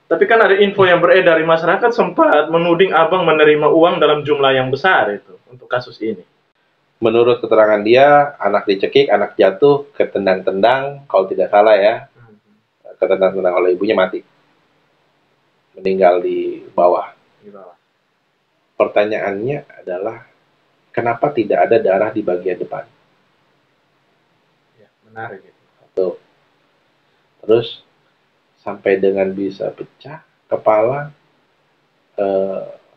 Tapi kan ada info yang beredar di masyarakat sempat menuding abang menerima uang dalam jumlah yang besar itu untuk kasus ini. Menurut keterangan dia, anak dicekik, anak jatuh, ketendang-tendang, kalau tidak salah ya, ketendang-tendang oleh ibunya, mati. Meninggal di bawah. Pertanyaannya adalah, kenapa tidak ada darah di bagian depan? Ya, menarik itu. Tuh. Terus, sampai dengan bisa pecah kepala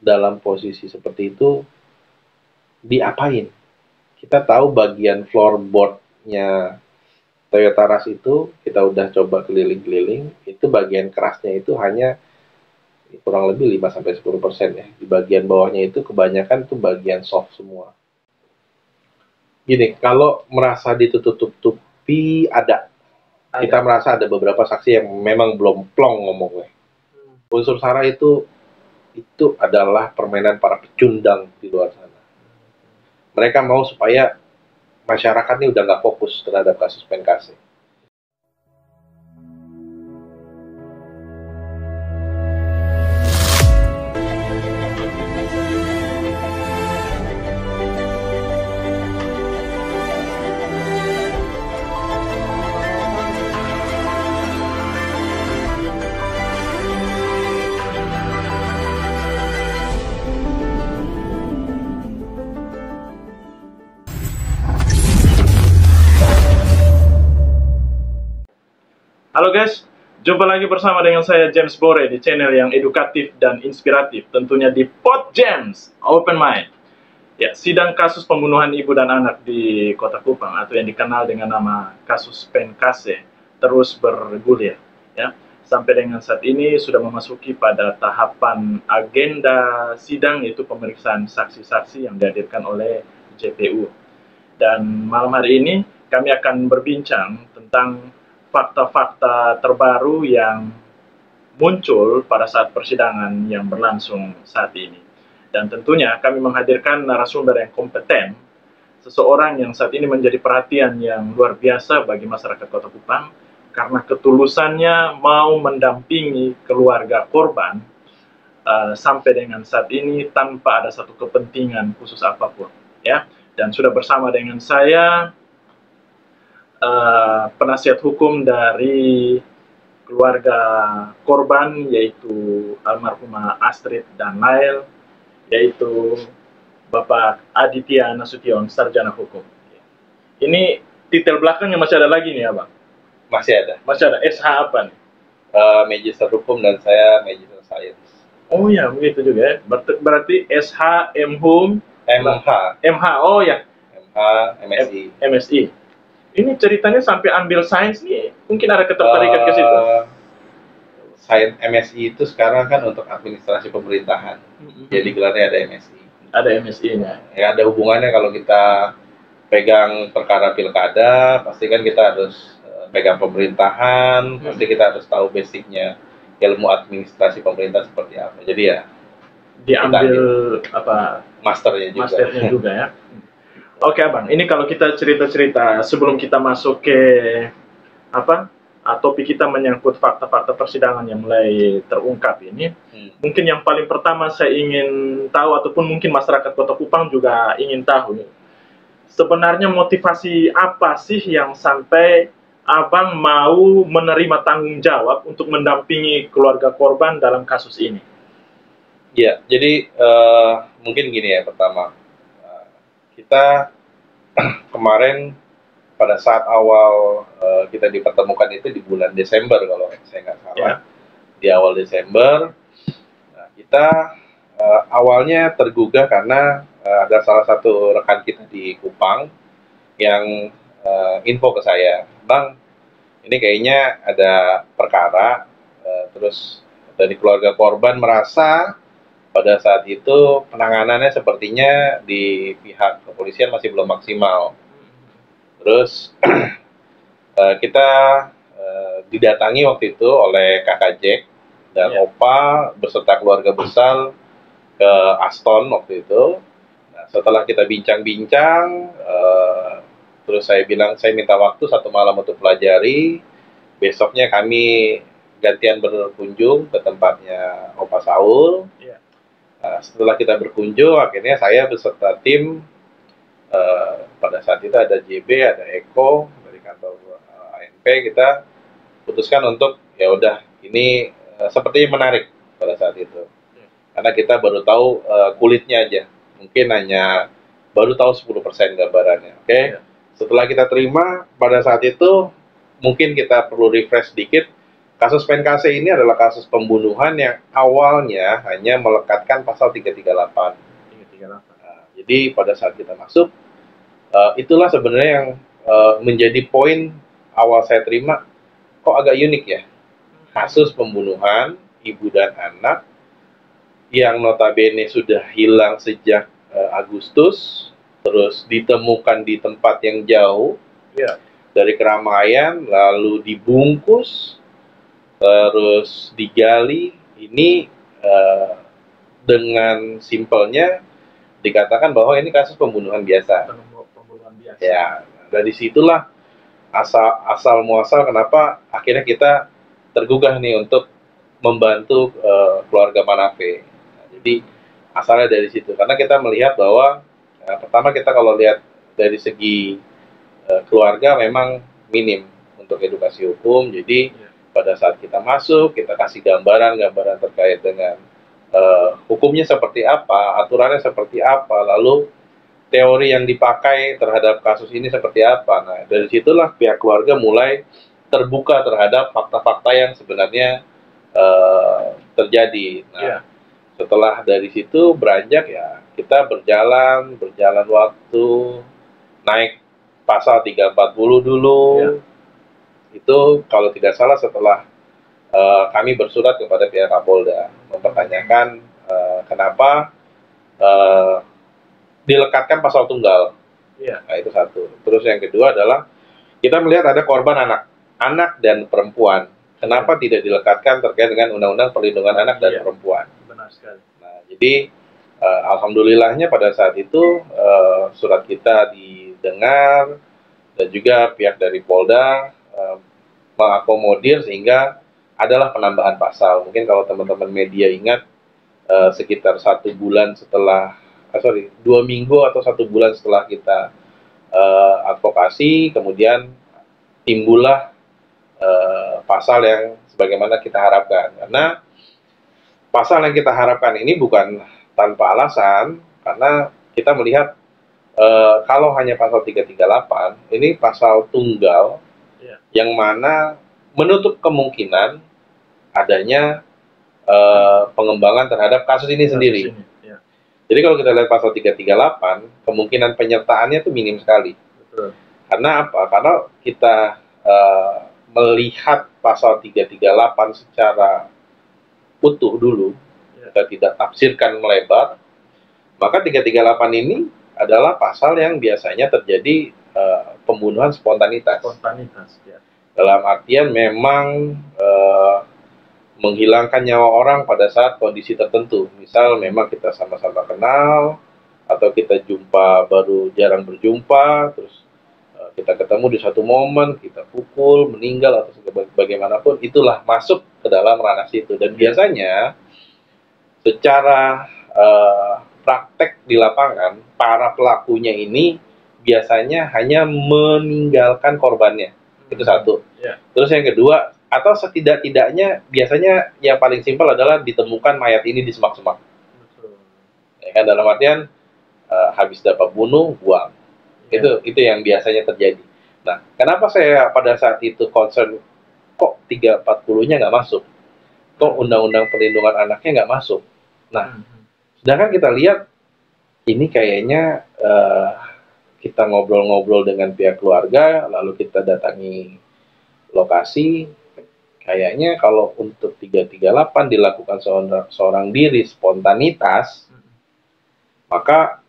dalam posisi seperti itu, diapain? Kita tahu bagian floorboardnya Toyota Rush itu, kita udah coba keliling-keliling, itu bagian kerasnya itu hanya kurang lebih 5-10% ya. Di bagian bawahnya itu kebanyakan tuh bagian soft semua. Gini, kalau merasa ditutup-tutupi ada. Kita merasa ada beberapa saksi yang memang belum plong ngomongnya. Unsur SARA itu adalah permainan para pecundang di luar sana. Mereka mau supaya masyarakat ini udah nggak fokus terhadap kasus PNKC. Halo guys, jumpa lagi bersama dengan saya James Bore di channel yang edukatif dan inspiratif, tentunya di Pod James Open Mind. Ya, sidang kasus pembunuhan ibu dan anak di Kota Kupang atau yang dikenal dengan nama kasus PNKC terus bergulir. Ya, sampai dengan saat ini sudah memasuki pada tahapan agenda sidang, yaitu pemeriksaan saksi-saksi yang dihadirkan oleh JPU. Dan malam hari ini kami akan berbincang tentang fakta-fakta terbaru yang muncul pada saat persidangan yang berlangsung saat ini. Dan tentunya kami menghadirkan narasumber yang kompeten, seseorang yang saat ini menjadi perhatian yang luar biasa bagi masyarakat Kota Kupang, karena ketulusannya mau mendampingi keluarga korban sampai dengan saat ini tanpa ada satu kepentingan khusus apapun. Ya, dan sudah bersama dengan saya penasihat hukum dari keluarga korban, yaitu almarhumah Astrid dan Nail, yaitu Bapak Aditya Nasution, sarjana hukum. Ini titel belakangnya masih ada lagi nih, Abang? Masih ada. Masih ada. SH apa nih? Magister Hukum dan saya Magister Science. Oh ya, begitu juga ya. Berarti SH, MHum, MH. Oh ya. MH, MSI. MSI. Ini ceritanya sampai ambil sains nih, mungkin ada ketertarikan ke situ. Sains MSI itu sekarang kan untuk administrasi pemerintahan. Jadi gelarnya ada MSI. Ada MSI-nya. Ya, ada hubungannya kalau kita pegang perkara pilkada, pasti kan kita harus pegang pemerintahan, pasti kita harus tahu basicnya ilmu administrasi pemerintah seperti apa. Jadi ya diambil apa masternya juga ya. Oke Abang, ini kalau kita cerita-cerita sebelum kita masuk ke topik kita menyangkut fakta-fakta persidangan yang mulai terungkap ini, mungkin yang paling pertama saya ingin tahu, ataupun mungkin masyarakat Kota Kupang juga ingin tahu, sebenarnya motivasi apa sih yang sampai Abang mau menerima tanggung jawab untuk mendampingi keluarga korban dalam kasus ini? Ya, jadi mungkin gini ya, pertama. Kita kemarin pada saat awal kita dipertemukan itu di bulan Desember kalau saya nggak salah, di awal Desember. Nah, kita awalnya tergugah karena ada salah satu rekan kita di Kupang yang info ke saya, Bang, ini kayaknya ada perkara, terus dari keluarga korban merasa pada saat itu penanganannya sepertinya di pihak kepolisian masih belum maksimal. Terus kita didatangi waktu itu oleh kakak Jack dan Opa beserta keluarga besar ke Aston waktu itu. Nah, setelah kita bincang-bincang, terus saya bilang saya minta waktu 1 malam untuk pelajari. Besoknya kami gantian berkunjung ke tempatnya Opa Saul. Iya. Nah, setelah kita berkunjung, akhirnya saya beserta tim, pada saat itu ada JB, ada Eko dari kantor ANP, kita putuskan untuk ya udah ini sepertinya menarik pada saat itu. Karena kita baru tahu kulitnya aja, mungkin hanya baru tahu 10% gambarannya. Oke. Iya. Setelah kita terima pada saat itu, mungkin kita perlu refresh sedikit. Kasus PNKC ini adalah kasus pembunuhan yang awalnya hanya melekatkan pasal 338. 338. Nah, jadi pada saat kita masuk, itulah sebenarnya yang menjadi poin awal saya terima, kok agak unik ya. Kasus pembunuhan ibu dan anak yang notabene sudah hilang sejak Agustus, terus ditemukan di tempat yang jauh, Iya. dari keramaian, lalu dibungkus, terus digali. Ini dengan simpelnya dikatakan bahwa ini kasus pembunuhan biasa. Pembunuhan biasa. Ya, dari situlah asal muasal kenapa akhirnya kita tergugah nih untuk membantu keluarga Manafe. Nah, jadi asalnya dari situ, karena kita melihat bahwa pertama kita kalau lihat dari segi keluarga memang minim untuk edukasi hukum. Jadi pada saat kita masuk, kita kasih gambaran terkait dengan hukumnya seperti apa, aturannya seperti apa, lalu teori yang dipakai terhadap kasus ini seperti apa. Nah, dari situlah pihak keluarga mulai terbuka terhadap fakta-fakta yang sebenarnya terjadi. Nah, setelah dari situ beranjak ya kita berjalan waktu, naik pasal 340 dulu. Itu kalau tidak salah setelah kami bersurat kepada pihak Kapolda mempertanyakan kenapa dilekatkan pasal tunggal. Nah, itu satu. Terus yang kedua adalah kita melihat ada korban anak dan perempuan. Kenapa tidak dilekatkan terkait dengan Undang-Undang Perlindungan Anak dan Perempuan? Benar sekali. Nah, jadi alhamdulillahnya pada saat itu surat kita didengar dan juga pihak dari Polda mengakomodir sehingga adalah penambahan pasal. Mungkin kalau teman-teman media ingat sekitar 1 bulan setelah 2 minggu atau 1 bulan setelah kita advokasi, kemudian timbullah pasal yang sebagaimana kita harapkan. Karena pasal yang kita harapkan ini bukan tanpa alasan, karena kita melihat kalau hanya pasal 338, ini pasal tunggal yang mana menutup kemungkinan adanya pengembangan terhadap kasus ini sendiri. Jadi kalau kita lihat pasal 338, kemungkinan penyertaannya itu minim sekali. Betul. Karena apa? Karena kita melihat pasal 338 secara utuh dulu, kita tidak tafsirkan melebar, maka 338 ini adalah pasal yang biasanya terjadi pembunuhan spontanitas. Dalam artian memang menghilangkan nyawa orang pada saat kondisi tertentu. Misal memang kita sama-sama kenal, atau kita jumpa baru jarang berjumpa, terus kita ketemu di satu momen, kita pukul, meninggal, atau bagaimanapun, itulah masuk ke dalam ranah situ. Dan biasanya secara praktek di lapangan, para pelakunya ini biasanya hanya meninggalkan korbannya. Itu satu. Terus yang kedua, atau setidak-tidaknya biasanya yang paling simpel adalah ditemukan mayat ini di semak-semak. Ya kan, dalam artian habis dapat bunuh, buang. Itu yang biasanya terjadi. Nah, kenapa saya pada saat itu concern kok 340-nya nggak masuk? Kok Undang-Undang Perlindungan Anaknya nggak masuk? Nah, sedangkan kita lihat ini kayaknya kita ngobrol-ngobrol dengan pihak keluarga, lalu kita datangi lokasi, kayaknya kalau untuk 338 dilakukan seorang diri spontanitas, maka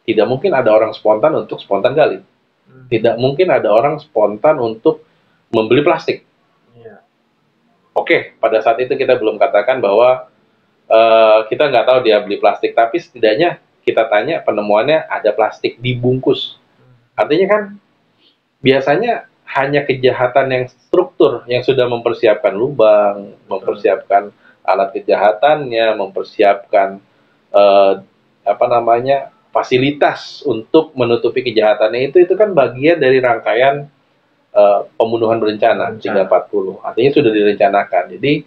tidak mungkin ada orang spontan untuk spontan gali. Tidak mungkin ada orang spontan untuk membeli plastik. Oke, pada saat itu kita belum katakan bahwa kita nggak tahu dia beli plastik, tapi setidaknya kita tanya penemuannya ada plastik dibungkus. Artinya kan biasanya hanya kejahatan yang struktur yang sudah mempersiapkan lubang, mempersiapkan alat kejahatannya, mempersiapkan apa namanya, fasilitas untuk menutupi kejahatannya, itu kan bagian dari rangkaian pembunuhan berencana 340. Artinya sudah direncanakan. Jadi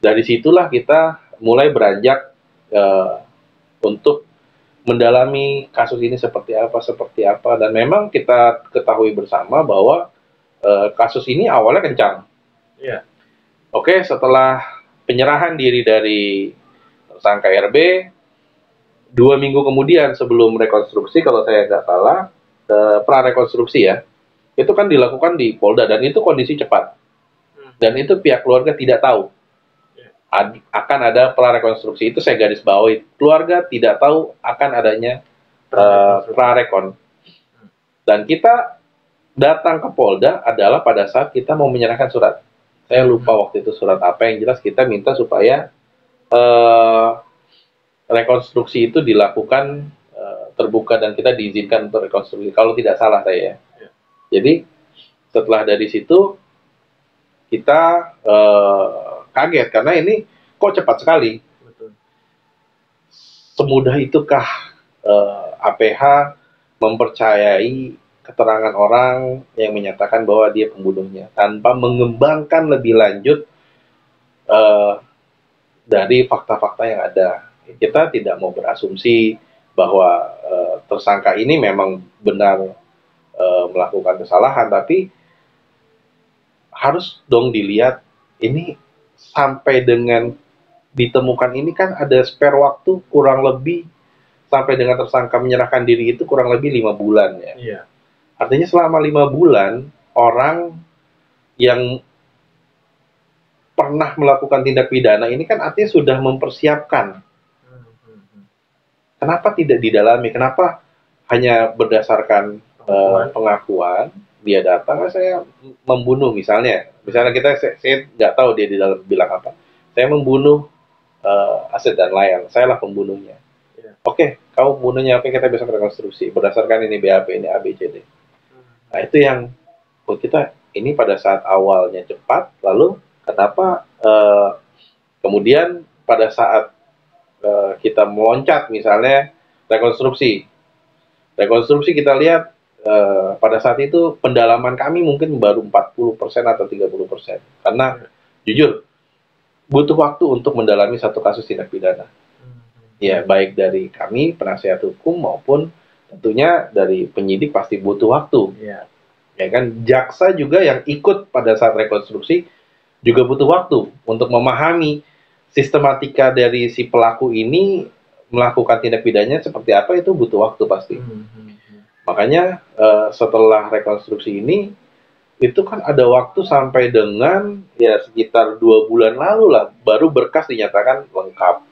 dari situlah kita mulai beranjak untuk mendalami kasus ini seperti apa, dan memang kita ketahui bersama bahwa kasus ini awalnya kencang. Iya. Oke, setelah penyerahan diri dari tersangka RB, 2 minggu kemudian sebelum rekonstruksi, kalau saya nggak salah, prarekonstruksi ya, itu kan dilakukan di Polda, dan itu kondisi cepat. Dan itu pihak keluarga tidak tahu akan ada prarekonstruksi. Itu saya garis bawahi. Keluarga tidak tahu akan adanya prarekon. Dan kita datang ke Polda adalah pada saat kita mau menyerahkan surat. Saya lupa waktu itu surat apa, yang jelas kita minta supaya rekonstruksi itu dilakukan terbuka dan kita diizinkan untuk rekonstruksi. Kalau tidak salah saya. Jadi setelah dari situ kita kaget karena ini kok cepat sekali. Betul. Semudah itukah APH mempercayai keterangan orang yang menyatakan bahwa dia pembunuhnya tanpa mengembangkan lebih lanjut dari fakta-fakta yang ada. Kita tidak mau berasumsi bahwa tersangka ini memang benar melakukan kesalahan, tapi harus dong dilihat ini sampai dengan ditemukan ini kan ada spare waktu kurang lebih sampai dengan tersangka menyerahkan diri itu kurang lebih 5 bulan ya. Iya. Artinya selama 5 bulan orang yang pernah melakukan tindak pidana ini kan artinya sudah mempersiapkan. Kenapa tidak didalami? Kenapa hanya berdasarkan pengakuan? Dia datang, saya membunuh misalnya kita, saya nggak tahu dia di dalam bilang apa. Saya membunuh Aset dan Layang, saya lah pembunuhnya. Oke, kamu pembunuhnya, oke, kita bisa rekonstruksi berdasarkan ini BAP, ini ABCD. Nah itu yang buat kita ini pada saat awalnya cepat, lalu kenapa kemudian pada saat kita meloncat misalnya rekonstruksi kita lihat pada saat itu pendalaman kami mungkin baru 40% atau 30%. Karena jujur butuh waktu untuk mendalami satu kasus tindak pidana. Ya, baik dari kami penasihat hukum maupun tentunya dari penyidik pasti butuh waktu. Ya kan, jaksa juga yang ikut pada saat rekonstruksi juga butuh waktu untuk memahami sistematika dari si pelaku ini melakukan tindak pidananya seperti apa, itu butuh waktu pasti. Makanya setelah rekonstruksi ini itu kan ada waktu sampai dengan ya sekitar 2 bulan lalu lah baru berkas dinyatakan lengkap.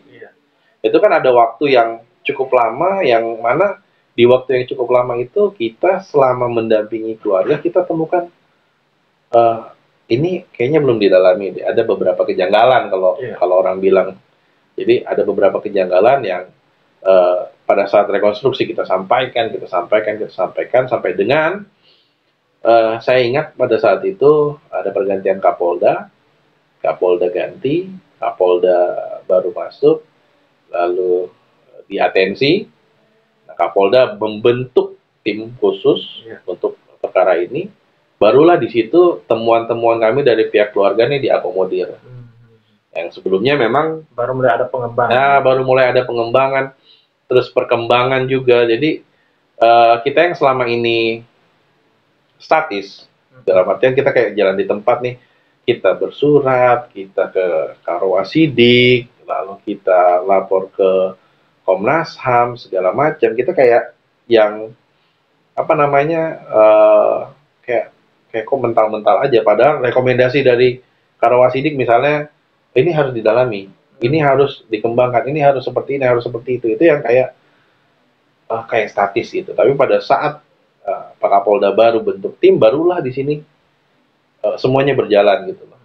Itu kan ada waktu yang cukup lama, yang mana di waktu yang cukup lama itu kita selama mendampingi keluarga kita temukan ini kayaknya belum didalami, ada beberapa kejanggalan kalau orang bilang. Jadi ada beberapa kejanggalan yang pada saat rekonstruksi kita sampaikan sampai dengan saya ingat pada saat itu ada pergantian Kapolda ganti, Kapolda baru masuk, lalu diatensi. Nah, Kapolda membentuk tim khusus untuk perkara ini. Barulah di situ temuan-temuan kami dari pihak keluarga ini diakomodir. Yang sebelumnya memang baru mulai ada pengembangan. Nah, baru mulai ada pengembangan, terus perkembangan juga. Jadi kita yang selama ini statis, dalam artian kita kayak jalan di tempat nih, kita bersurat, kita ke Karwasidik, lalu kita lapor ke Komnas HAM segala macam. Kita kayak yang apa namanya kayak kok mental-mental aja. Padahal rekomendasi dari Karwasidik misalnya ini harus didalami, ini harus dikembangkan, ini harus seperti ini, harus seperti itu. Itu yang kayak statis gitu. Tapi pada saat Pak Kapolda baru bentuk tim, barulah di sini semuanya berjalan gitu loh.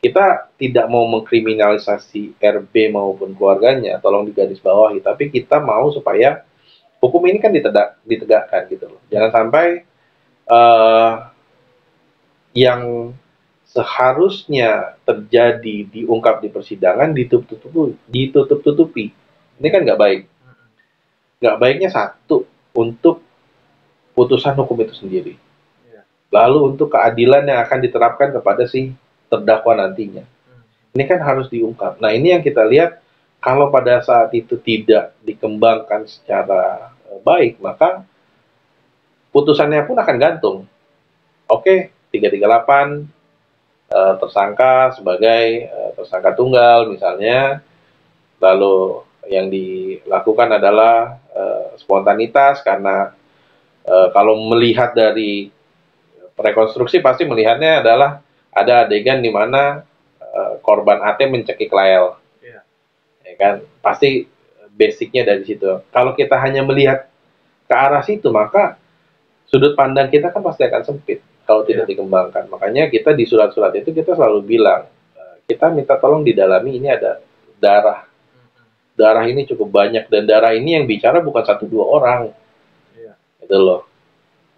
Kita tidak mau mengkriminalisasi RB maupun keluarganya, tolong digarisbawahi. Tapi kita mau supaya hukum ini kan ditegakkan gitu loh. Jangan sampai yang seharusnya terjadi diungkap di persidangan ditutup-tutupi. Ini kan nggak baik. Nggak baiknya satu, untuk putusan hukum itu sendiri. Lalu untuk keadilan yang akan diterapkan kepada si terdakwa nantinya. Ini kan harus diungkap. Nah, ini yang kita lihat, kalau pada saat itu tidak dikembangkan secara baik, maka putusannya pun akan gantung. Oke, 338 tersangka sebagai tersangka tunggal misalnya, lalu yang dilakukan adalah spontanitas, karena kalau melihat dari rekonstruksi pasti melihatnya adalah ada adegan di mana korban AT mencekik Lael, ya kan, pasti basicnya dari situ. Kalau kita hanya melihat ke arah situ, maka sudut pandang kita kan pasti akan sempit kalau tidak dikembangkan. Makanya kita di surat-surat itu kita selalu bilang, kita minta tolong didalami, ini ada darah. Darah ini cukup banyak, dan darah ini yang bicara bukan 1-2 orang. Itu loh.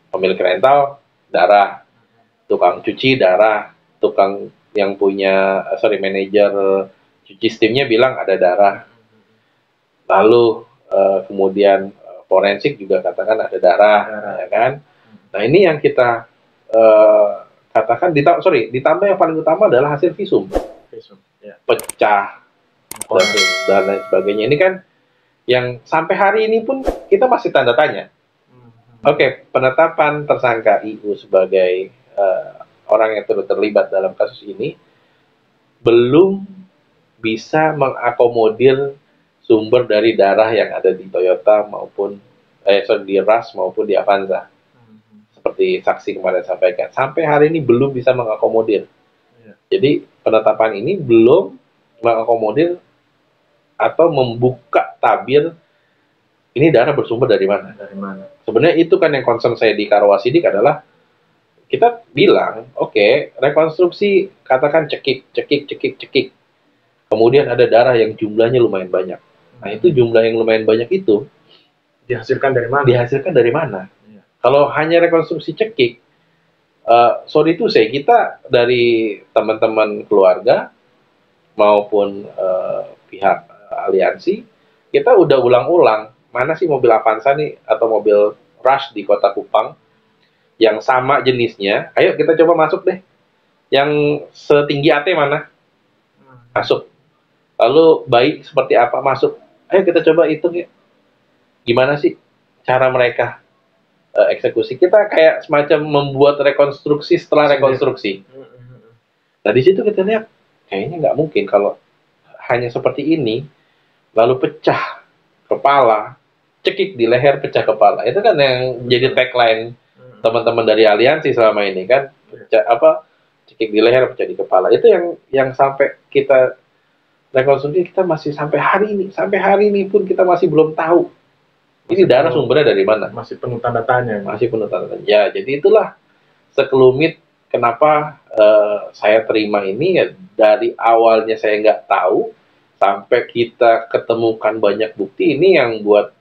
Pemilik rental, darah. Tukang cuci, darah. Tukang yang punya, manajer cuci steamnya bilang ada darah. Lalu kemudian forensik juga katakan ada darah. Ya kan? Nah, ini yang kita katakan, ditambah yang paling utama adalah hasil visum. Pecah, dan lain sebagainya. Ini kan yang sampai hari ini pun kita masih tanda tanya. Oke, penetapan tersangka IU sebagai orang yang terlibat dalam kasus ini belum bisa mengakomodir sumber dari darah yang ada di Toyota maupun di Rush maupun di Avanza. Seperti saksi kemarin sampaikan, sampai hari ini belum bisa mengakomodir. Jadi penetapan ini belum mengakomodir atau membuka tabir ini darah bersumber dari mana. Sebenarnya itu kan yang concern saya di Karawa Sidik adalah, kita bilang, oke, rekonstruksi katakan cekik. Kemudian ada darah yang jumlahnya lumayan banyak. Nah, itu jumlah yang lumayan banyak itu dihasilkan dari mana? Kalau hanya rekonstruksi cekik, sorry itu kita dari teman-teman keluarga maupun pihak aliansi, kita udah ulang-ulang, mana sih mobil Avanza nih atau mobil Rush di Kota Kupang yang sama jenisnya, ayo kita coba masuk deh. Yang setinggi AT mana? Masuk. Lalu baik seperti apa? Masuk. Ayo kita coba hitung ya. Gimana sih cara mereka eksekusi? Kita kayak semacam membuat rekonstruksi setelah rekonstruksi. Nah, di situ kita lihat, kayaknya nggak mungkin kalau hanya seperti ini, lalu pecah kepala, cekik di leher, pecah kepala. Itu kan yang jadi tagline teman-teman dari aliansi selama ini kan, cekik di leher, pecah di kepala. Itu yang sampai kita rekonstruksi, kita masih sampai hari ini pun kita masih belum tahu ini darah sumbernya dari mana. Masih penuh tanda tanya. Ya, jadi itulah sekelumit kenapa saya terima ini ya, dari awalnya saya nggak tahu sampai kita ketemukan banyak bukti. Ini yang buat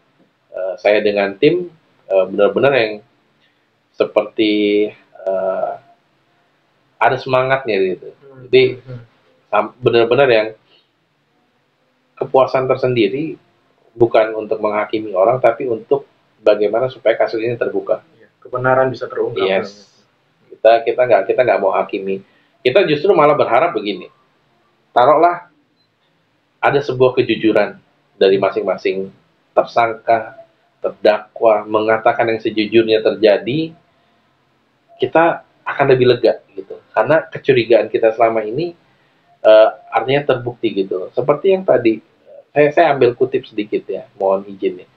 saya dengan tim benar-benar yang seperti ada semangatnya gitu. Jadi benar-benar yang kepuasan tersendiri, bukan untuk menghakimi orang, tapi untuk bagaimana supaya kasus ini terbuka. Kebenaran bisa terungkap. Yes. Kita nggak mau hakimi. Kita justru malah berharap begini. Taruhlah ada sebuah kejujuran dari masing-masing tersangka, terdakwa, mengatakan yang sejujurnya terjadi, kita akan lebih lega gitu. Karena kecurigaan kita selama ini artinya terbukti gitu. Seperti yang tadi saya ambil kutip sedikit ya, mohon izin ya.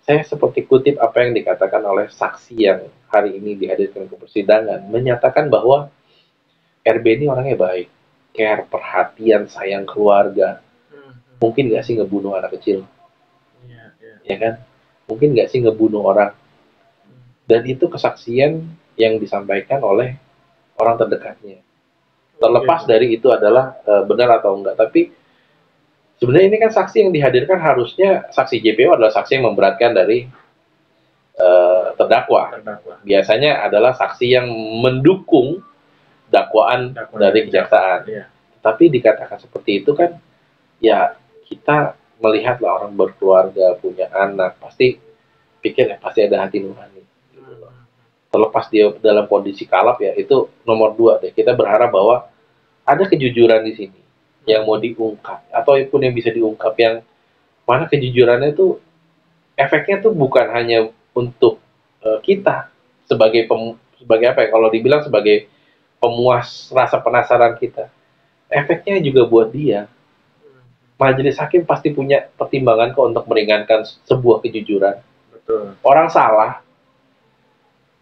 Saya seperti kutip apa yang dikatakan oleh saksi yang hari ini dihadirkan ke persidangan, menyatakan bahwa RB ini orangnya baik, care, perhatian, sayang keluarga. Mungkin nggak sih ngebunuh anak kecil? Ya kan? Mungkin nggak sih ngebunuh orang? Dan itu kesaksian yang disampaikan oleh orang terdekatnya. Terlepas dari itu adalah benar atau enggak, tapi sebenarnya ini kan saksi yang dihadirkan harusnya saksi JPO adalah saksi yang memberatkan dari terdakwa. Biasanya adalah saksi yang mendukung dakwaan dari kejaksaan. Iya. Tapi dikatakan seperti itu kan, ya kita melihat lah orang berkeluarga, punya anak, pasti pikir ya pasti ada hati nurani. Gitu loh. Terlepas dia dalam kondisi kalap ya, itu nomor 2 deh. Kita berharap bahwa ada kejujuran di sini yang mau diungkap, ataupun yang bisa diungkap, yang mana kejujurannya itu efeknya tuh bukan hanya untuk kita sebagai sebagai apa ya, kalau dibilang sebagai pemuas rasa penasaran kita, efeknya juga buat dia. Majelis hakim pasti punya pertimbangan kok untuk meringankan sebuah kejujuran. Betul. Orang salah,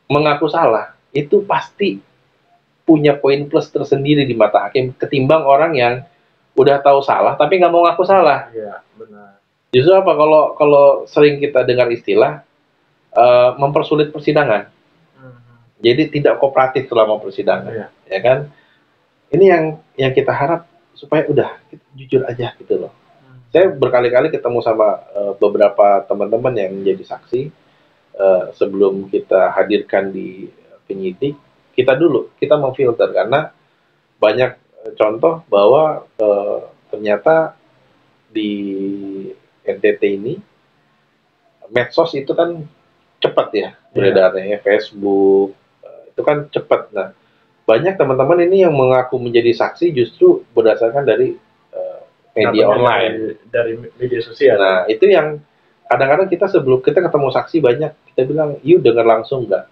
mengaku salah, itu pasti punya poin plus tersendiri di mata hakim ketimbang orang yang udah tahu salah tapi nggak mau ngaku salah. Iya, benar. Justru apa, kalau sering kita dengar istilah mempersulit persidangan. Jadi tidak kooperatif selama persidangan, ya kan? Ini yang kita harap supaya udah jujur aja gitu loh. Saya berkali-kali ketemu sama beberapa teman-teman yang menjadi saksi sebelum kita hadirkan di penyidik. Kita memfilter karena banyak contoh bahwa ternyata di NTT ini medsos itu kan cepat ya beredarnya, Facebook itu kan cepat. Nah, banyak teman-teman ini yang mengaku menjadi saksi justru berdasarkan dari media online, dari media sosial. Nah, itu yang kadang-kadang kita sebelum kita ketemu saksi banyak kita bilang, "You dengar langsung nggak?"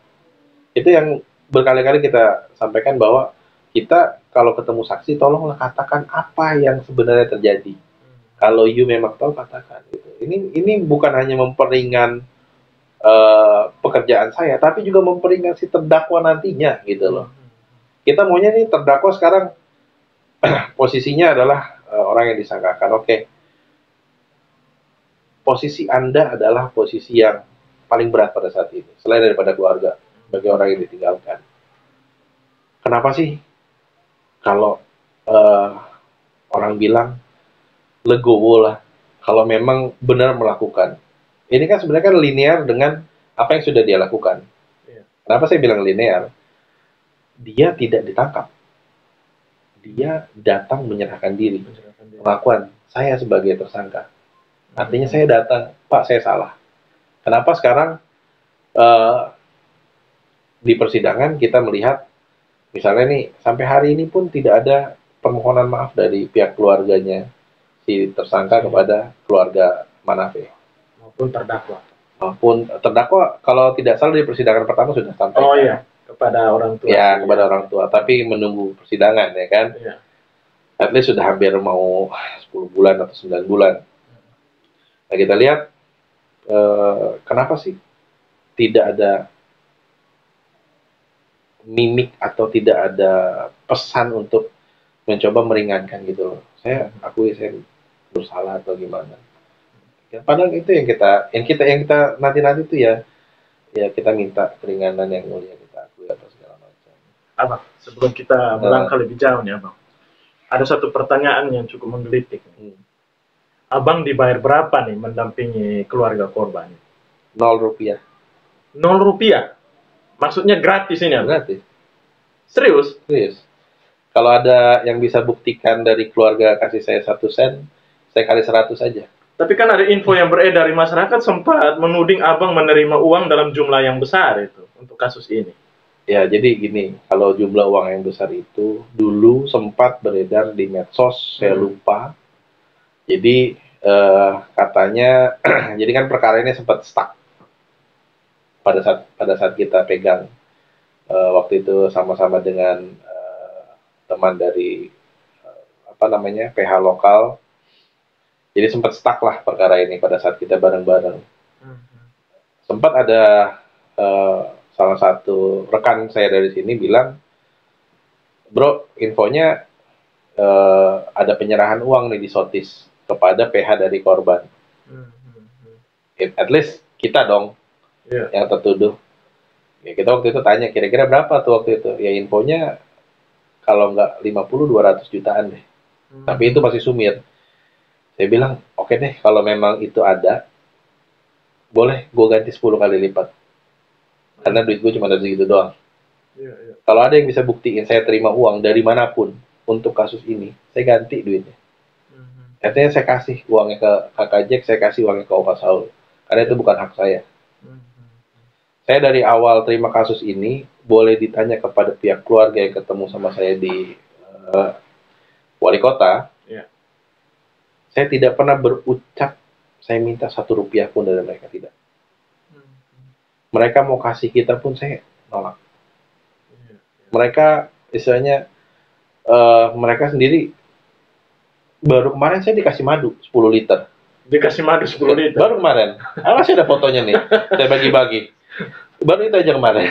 Itu yang berkali-kali kita sampaikan bahwa kita kalau ketemu saksi tolonglah katakan apa yang sebenarnya terjadi. Kalau you memang tahu katakan gitu. Ini bukan hanya memperingan pekerjaan saya, tapi juga memperingan si terdakwa nantinya gitu loh. Kita maunya nih terdakwa sekarang posisinya adalah orang yang disangkakan. Oke. Posisi Anda adalah posisi yang paling berat pada saat ini, selain daripada keluarga, bagi orang yang ditinggalkan. Kenapa sih kalau orang bilang legowo lah kalau memang benar melakukan? Ini kan sebenarnya kan linear dengan apa yang sudah dia lakukan. Kenapa saya bilang linear? Dia tidak ditangkap. Dia datang menyerahkan diri. Pengakuan saya sebagai tersangka. Artinya saya datang, Pak saya salah. Kenapa sekarang di persidangan kita melihat, misalnya nih, sampai hari ini pun tidak ada permohonan maaf dari pihak keluarganya si tersangka kepada keluarga Manafe. Maupun terdakwa, kalau tidak salah di persidangan pertama sudah sampai. Oh iya, kepada orang tua. Ya, kepada orang tua, tapi menunggu persidangan ya kan. Iya. At least sudah hampir mau 10 bulan atau 9 bulan. Nah, kita lihat kenapa sih tidak ada mimik atau tidak ada pesan untuk mencoba meringankan gitu loh. Saya akui saya bersalah atau gimana. Ya, padahal itu yang kita nanti itu ya kita minta keringanan yang mulia, kita akui atau segala macam. Abang, sebelum kita melangkah lebih jauh nih Abang, ada satu pertanyaan yang cukup menggelitik. Abang dibayar berapa nih mendampingi keluarga korban? 0 rupiah. 0 rupiah? Maksudnya gratis ini? Gratis. Serius? Serius. Kalau ada yang bisa buktikan dari keluarga kasih saya 1 sen, saya kali 100 aja. Tapi kan ada info yang beredar di masyarakat sempat menuding Abang menerima uang dalam jumlah yang besar itu untuk kasus ini. Ya, jadi gini, kalau jumlah uang yang besar itu dulu sempat beredar di medsos, saya lupa. Jadi katanya, jadi kan perkara ini sempat stuck pada saat kita pegang waktu itu sama-sama dengan teman dari PH lokal. Jadi sempat stuck lah perkara ini pada saat kita bareng-bareng. Sempat ada salah satu rekan saya dari sini bilang, "Bro, infonya ada penyerahan uang nih di Sotis kepada PH dari korban." At least kita dong yang tertuduh. Ya, kita waktu itu tanya, kira-kira berapa tuh waktu itu? Ya infonya kalau nggak 50-200 jutaan deh. Tapi itu masih sumir. Saya bilang, oke deh, kalau memang itu ada, boleh gue ganti 10 kali lipat. Karena duit gue cuma dari segitu doang. Iya, iya. Kalau ada yang bisa buktiin saya terima uang dari manapun untuk kasus ini, saya ganti duitnya. Artinya saya kasih uangnya ke Kakak Jack, saya kasih uangnya ke Oka Saul. Karena itu bukan hak saya. Saya dari awal terima kasus ini, boleh ditanya kepada pihak keluarga yang ketemu sama saya di wali kota, saya tidak pernah berucap saya minta 1 rupiah pun dari mereka, tidak. Mereka mau kasih kita pun saya nolak. Mereka istilahnya mereka sendiri, baru kemarin saya dikasih madu 10 liter. Dikasih madu 10 liter? Baru kemarin. Masih ada fotonya nih. Saya bagi-bagi. Baru itu aja kemarin.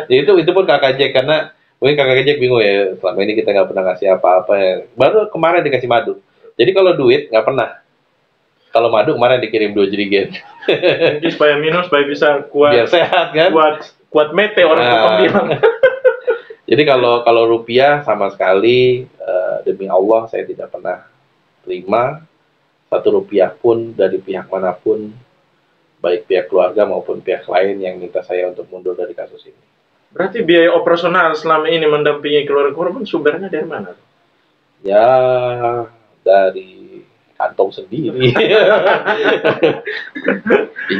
Jadi itu pun Kakak Jack, karena mungkin Kakak Jack bingung ya, selama ini kita nggak pernah ngasih apa-apa ya. Baru kemarin dikasih madu. Jadi kalau duit nggak pernah. Kalau madu kemarin dikirim 2 jerigen. Jadi supaya minum, supaya bisa kuat. Biar sehat kan? Kuat mete orang tukang bilang. Jadi kalau rupiah sama sekali, demi Allah saya tidak pernah terima 1 rupiah pun dari pihak manapun, baik pihak keluarga maupun pihak lain yang minta saya untuk mundur dari kasus ini. Berarti biaya operasional selama ini mendampingi keluarga korban sumbernya dari mana? Ya, dari kantong sendiri. Ya,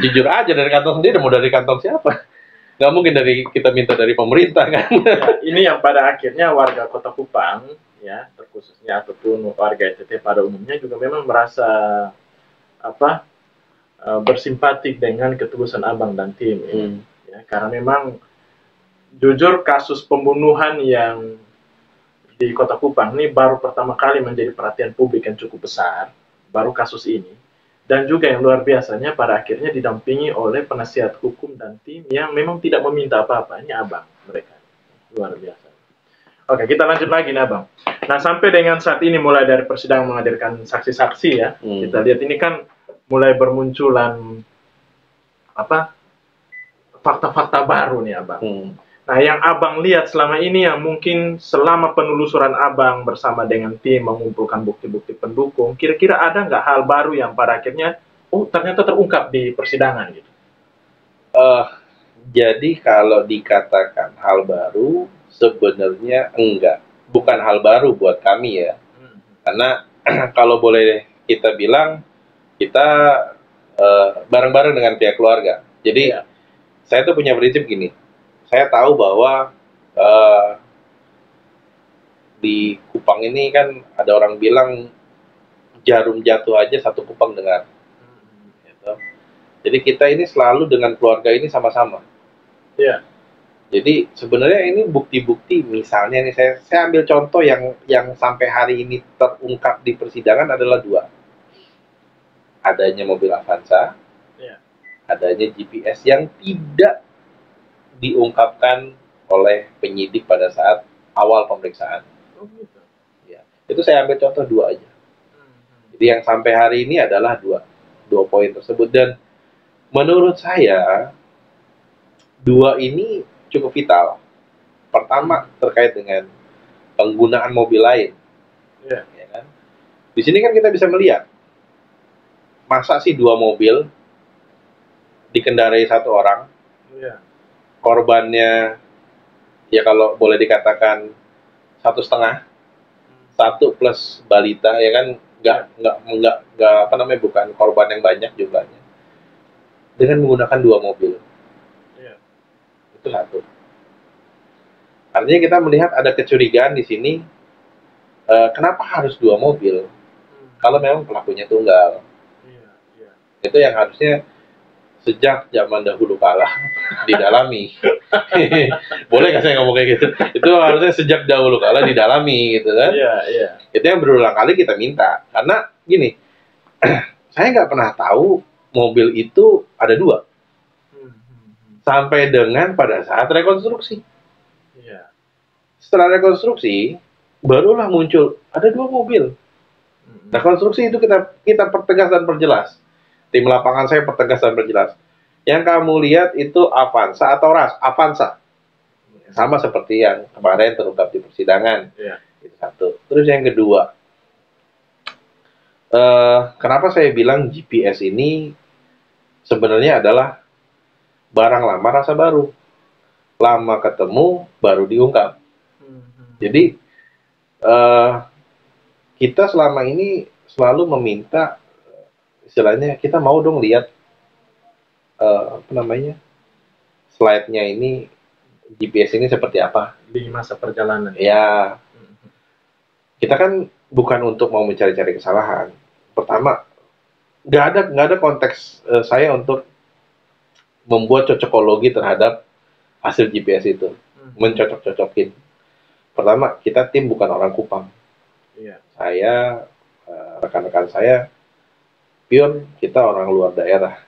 jujur aja dari kantong sendiri, mau dari kantong siapa? Nggak mungkin kita minta dari pemerintah kan? Ya, ini yang pada akhirnya warga Kota Kupang, ya terkhususnya ataupun warga NTT pada umumnya juga memang merasa bersimpati dengan ketulusan Abang dan tim. Ya, karena memang jujur kasus pembunuhan yang di Kota Kupang ini baru pertama kali menjadi perhatian publik yang cukup besar, baru kasus ini. Dan juga yang luar biasanya pada akhirnya didampingi oleh penasihat hukum dan tim yang memang tidak meminta apa-apa. Ini Abang mereka. Luar biasa. Oke, kita lanjut lagi nih Abang. Nah, sampai dengan saat ini mulai dari persidangan menghadirkan saksi-saksi ya. Kita lihat ini kan mulai bermunculan fakta-fakta baru nih Abang. Nah, yang Abang lihat selama ini yang mungkin selama penelusuran Abang bersama dengan tim mengumpulkan bukti-bukti pendukung, kira-kira ada nggak hal baru yang pada akhirnya, ternyata terungkap di persidangan gitu? Jadi kalau dikatakan hal baru, sebenarnya enggak. Bukan hal baru buat kami ya. Karena kalau boleh kita bilang, kita bareng-bareng dengan pihak keluarga. Jadi saya tuh punya prinsip gini. Saya tahu bahwa di Kupang ini kan ada orang bilang jarum jatuh aja 1 Kupang dengar. Gitu. Jadi kita ini selalu dengan keluarga ini sama-sama. Jadi sebenarnya ini bukti-bukti, misalnya nih saya ambil contoh yang sampai hari ini terungkap di persidangan adalah 2. Adanya mobil Avanza, adanya GPS yang tidak diungkapkan oleh penyidik pada saat awal pemeriksaan. Ya, itu saya ambil contoh 2 aja. Jadi yang sampai hari ini adalah 2 poin tersebut, dan menurut saya 2 ini cukup vital. Pertama terkait dengan penggunaan mobil lain. Ya kan? Di sini kan kita bisa melihat, masa sih 2 mobil dikendarai 1 orang? Korbannya ya kalau boleh dikatakan 1,5, 1 plus balita ya kan, nggak bukan korban yang banyak jumlahnya, dengan menggunakan 2 mobil. Itu 1. Artinya kita melihat ada kecurigaan di sini. Kenapa harus 2 mobil kalau memang pelakunya tunggal? Itu yang harusnya sejak zaman dahulu kala didalami. Boleh nggak saya ngomong kayak gitu? Itu harusnya sejak dahulu kala didalami gitu kan? Itu yang berulang kali kita minta. Karena gini, saya nggak pernah tahu mobil itu ada 2 sampai dengan pada saat rekonstruksi. Setelah rekonstruksi barulah muncul ada 2 mobil. Rekonstruksi itu kita pertegas dan perjelas. Tim lapangan saya pertegas dan perjelas. Yang kamu lihat itu Avanza atau Ras? Avanza. Sama seperti yang kemarin terungkap di persidangan. Itu 1. Terus yang kedua, kenapa saya bilang GPS ini sebenarnya adalah barang lama rasa baru. lama ketemu baru diungkap. Jadi kita selama ini selalu meminta, istilahnya kita mau dong lihat apa namanya, slide-nya ini, GPS ini seperti apa di masa perjalanan. ya. Kita kan bukan untuk mau mencari-cari kesalahan. Pertama, nggak ada konteks saya untuk membuat cocokologi terhadap hasil GPS itu, mencocok-cocokin. Pertama, kita tim bukan orang Kupang. Saya, rekan-rekan saya, pure kita orang luar daerah.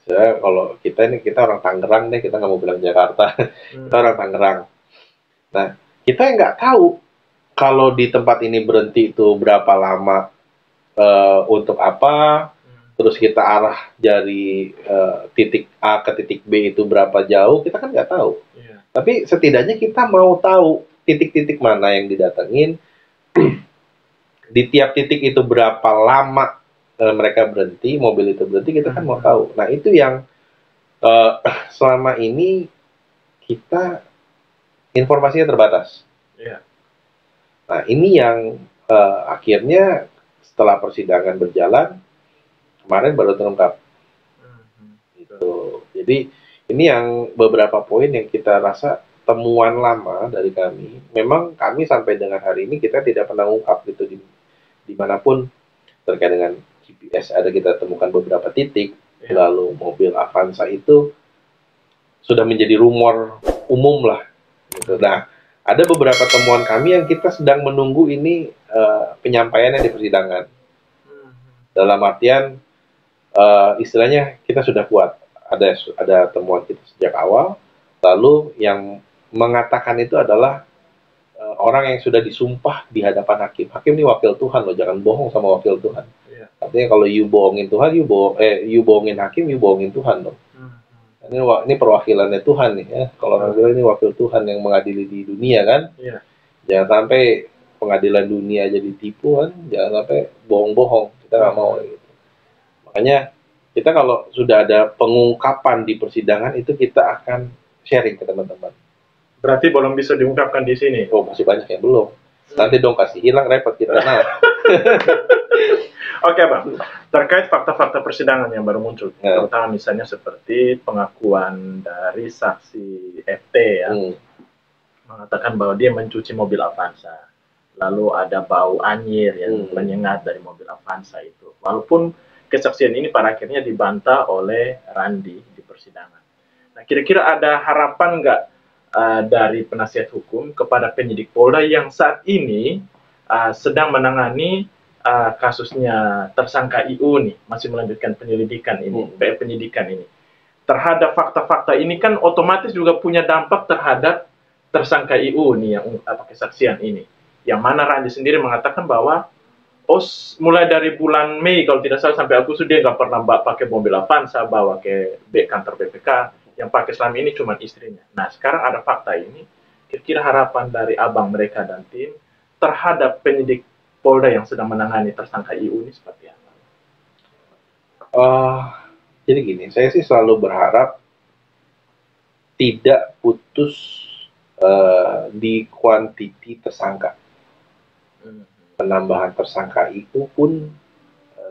Saya, kalau kita orang Tangerang deh, kita nggak mau bilang Jakarta. Kita orang Tangerang. Nah, kita nggak tahu kalau di tempat ini berhenti itu berapa lama, untuk apa, terus kita arah dari titik A ke titik B itu berapa jauh, kita kan nggak tahu. Tapi setidaknya kita mau tahu titik-titik mana yang didatengin, di tiap titik itu berapa lama mereka berhenti, mobil itu berhenti, kita kan mau tahu. Nah, itu yang selama ini kita informasinya terbatas. Nah, ini yang akhirnya setelah persidangan berjalan, kemarin baru terungkap. Gitu. Jadi, ini yang beberapa poin yang kita rasa temuan lama dari kami. Memang kami sampai dengan hari ini kita tidak pernah ungkap gitu dimanapun terkait dengan GPS. Ada kita temukan beberapa titik, lalu mobil Avanza itu sudah menjadi rumor umum lah. Gitu. Nah, ada beberapa temuan kami yang kita sedang menunggu ini penyampaiannya di persidangan. Dalam artian istilahnya kita sudah kuat. Ada temuan kita sejak awal, lalu yang mengatakan itu adalah orang yang sudah disumpah di hadapan hakim. Hakim ini wakil Tuhan loh, jangan bohong sama wakil Tuhan. Artinya kalau you bohongin Tuhan, you bohongin hakim, you bohongin Tuhan loh. Ini perwakilannya Tuhan nih ya. Kalau orang bilang ini wakil Tuhan yang mengadili di dunia kan. Jangan sampai pengadilan dunia jadi tipu kan. Jangan sampai bohong-bohong. Kita nggak mau gitu. Makanya kita kalau sudah ada pengungkapan di persidangan itu kita akan sharing ke teman-teman. Berarti belum bisa diungkapkan di sini? Oh, masih banyak yang belum. Nanti dong kasih hilang, repot kita. Nah. Oke, Bang. Terkait fakta-fakta persidangan yang baru muncul, terutama misalnya seperti pengakuan dari saksi FT ya, mengatakan bahwa dia mencuci mobil Avanza. Lalu ada bau anyir yang menyengat dari mobil Avanza itu. Walaupun kesaksian ini pada akhirnya dibantah oleh Randi di persidangan. Nah, kira-kira ada harapan nggak dari penasihat hukum kepada penyidik Polda yang saat ini sedang menangani kasusnya tersangka IU nih, masih melanjutkan penyelidikan ini, penyidikan ini. Terhadap fakta-fakta ini kan otomatis juga punya dampak terhadap tersangka IU nih yang kesaksian ini. Yang mana Randi sendiri mengatakan bahwa mulai dari bulan Mei kalau tidak salah sampai Agustus dia nggak pernah pakai mobil Avanza, bawa ke kantor BPK, yang pakai selama ini cuma istrinya. Nah, sekarang ada fakta ini, kira-kira harapan dari abang mereka dan tim terhadap penyidik Polda yang sedang menangani tersangka IU ini seperti apa? Jadi gini, saya sih selalu berharap tidak putus di kuantiti tersangka. Penambahan tersangka itu pun